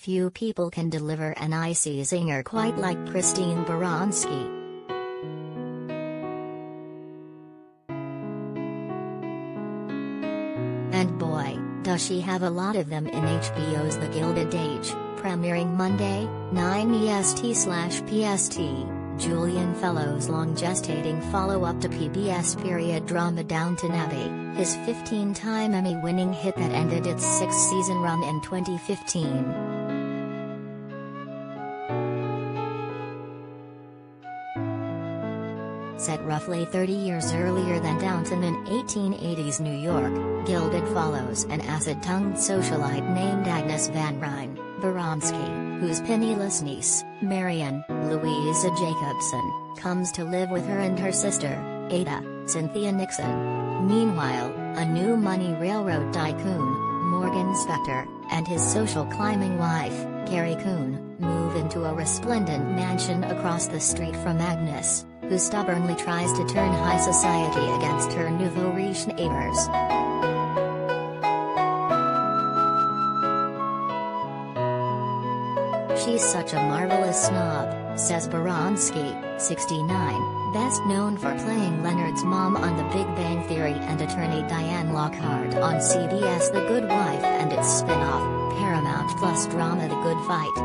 Few people can deliver an icy zinger quite like Christine Baranski. And boy, does she have a lot of them in HBO's The Gilded Age, premiering Monday, 9 EST/PST. Julian Fellowes' long-gestating follow-up to PBS period drama Downton Abbey, his 15-time Emmy-winning hit that ended its 6-season run in 2015. Set roughly 30 years earlier than Downton in 1880s New York, Gilded follows an acid-tongued socialite named Agnes Van Ryn Baranski, whose penniless niece, Marion Louisa Jacobson, comes to live with her and her sister, Ada Cynthia Nixon. Meanwhile, a new money railroad tycoon, Morgan Spector, and his social climbing wife, Carrie Coon, move into a resplendent mansion across the street from Agnes, who stubbornly tries to turn high society against her nouveau riche neighbors. She's such a marvelous snob, says Baranski, 69, best known for playing Leonard's mom on The Big Bang Theory and attorney Diane Lockhart on CBS The Good Wife and its spin-off, Paramount Plus drama The Good Fight.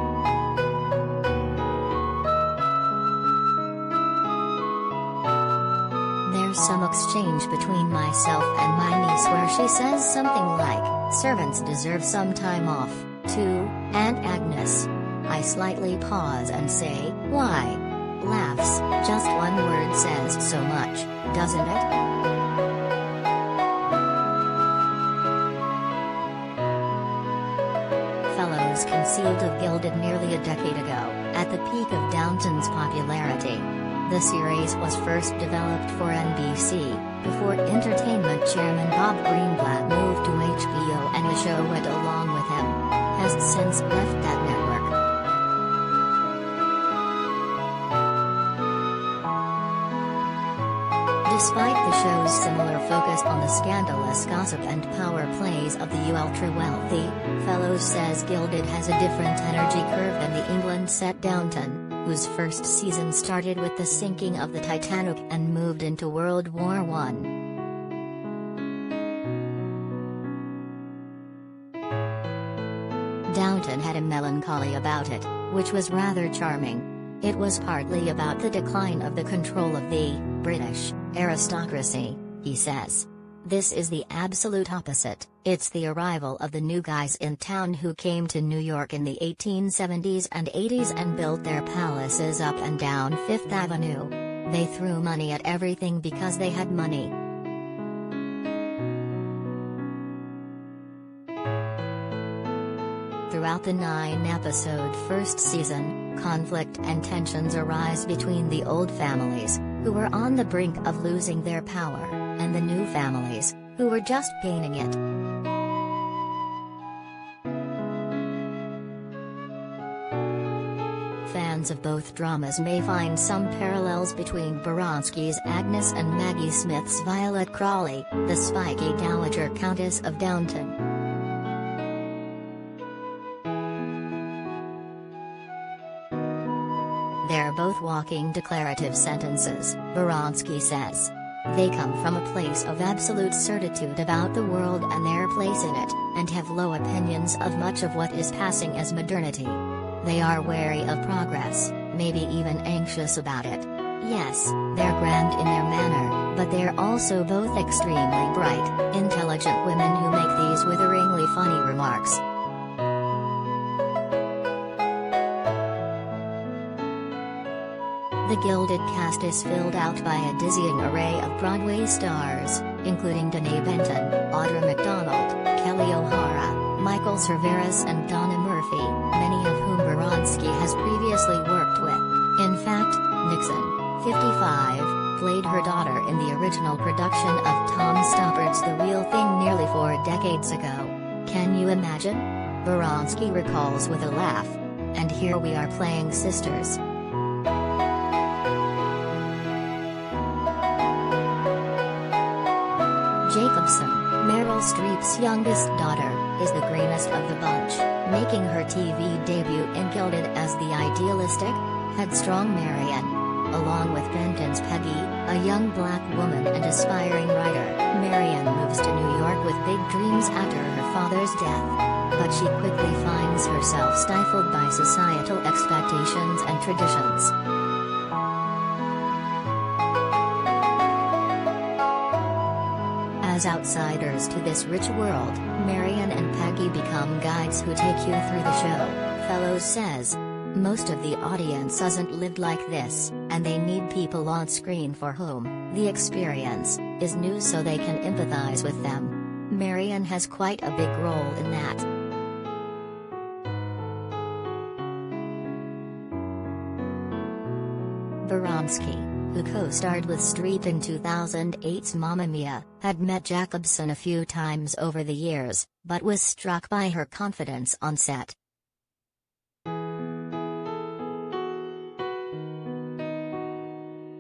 There's some exchange between myself and my niece where she says something like, "Servants deserve some time off, too, Aunt Agnes." I slightly pause and say, "Why?" Laughs, "Just one word says so much, doesn't it?" Fellowes conceived of Gilded nearly a decade ago, at the peak of Downton's popularity. The series was first developed for NBC, before entertainment chairman Bob Greenblatt moved to HBO and the show went along with him. Has since left that network. Despite the show's similar focus on the scandalous gossip and power plays of the ultra-wealthy, Fellowes says Gilded has a different energy curve than the England set Downton, whose first season started with the sinking of the Titanic and moved into World War I. Downton had a melancholy about it, which was rather charming. It was partly about the decline of the control of the British aristocracy, he says. This is the absolute opposite. It's the arrival of the new guys in town who came to New York in the 1870s and 80s and built their palaces up and down Fifth Avenue. They threw money at everything because they had money. Throughout the 9-episode first season, conflict and tensions arise between the old families, who were on the brink of losing their power, and the new families, who were just gaining it. Fans of both dramas may find some parallels between Baranski's Agnes and Maggie Smith's Violet Crawley, the spiky Dowager Countess of Downton. They're both walking declarative sentences, Baranski says. They come from a place of absolute certitude about the world and their place in it, and have low opinions of much of what is passing as modernity. They are wary of progress, maybe even anxious about it. Yes, they're grand in their manner, but they're also both extremely bright, intelligent women who make these witheringly funny remarks. The Gilded cast is filled out by a dizzying array of Broadway stars, including Denée Benton, Audra McDonald, Kelly O'Hara, Michael Cerveris and Donna Murphy, many of whom Baranski has previously worked with. In fact, Nixon, 55, played her daughter in the original production of Tom Stoppard's The Real Thing nearly 4 decades ago. Can you imagine? Baranski recalls with a laugh. And here we are playing sisters. Jacobson, Meryl Streep's youngest daughter, is the greenest of the bunch. making her TV debut in Gilded as the idealistic, headstrong Marian. Along with Benton's Peggy, a young black woman and aspiring writer, Marian moves to New York with big dreams after her father's death. But she quickly finds herself stifled by societal expectations and traditions. As outsiders to this rich world, Marian and Peggy become guides who take you through the show. Fellows says, most of the audience doesn't live like this, and they need people on screen for whom the experience is new so they can empathize with them. Marian has quite a big role in that. Baranski, who co-starred with Streep in 2008's Mamma Mia, had met Jacobson a few times over the years, but was struck by her confidence on set.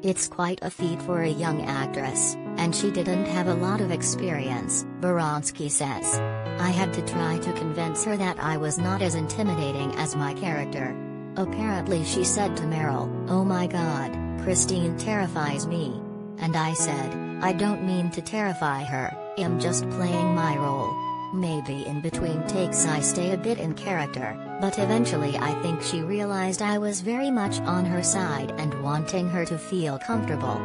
It's quite a feat for a young actress, and she didn't have a lot of experience, Baranski says. I had to try to convince her that I was not as intimidating as my character. Apparently she said to Meryl, "Oh my God, Christine terrifies me." And I said, "I don't mean to terrify her, I'm just playing my role." Maybe in between takes I stay a bit in character, but eventually I think she realized I was very much on her side and wanting her to feel comfortable.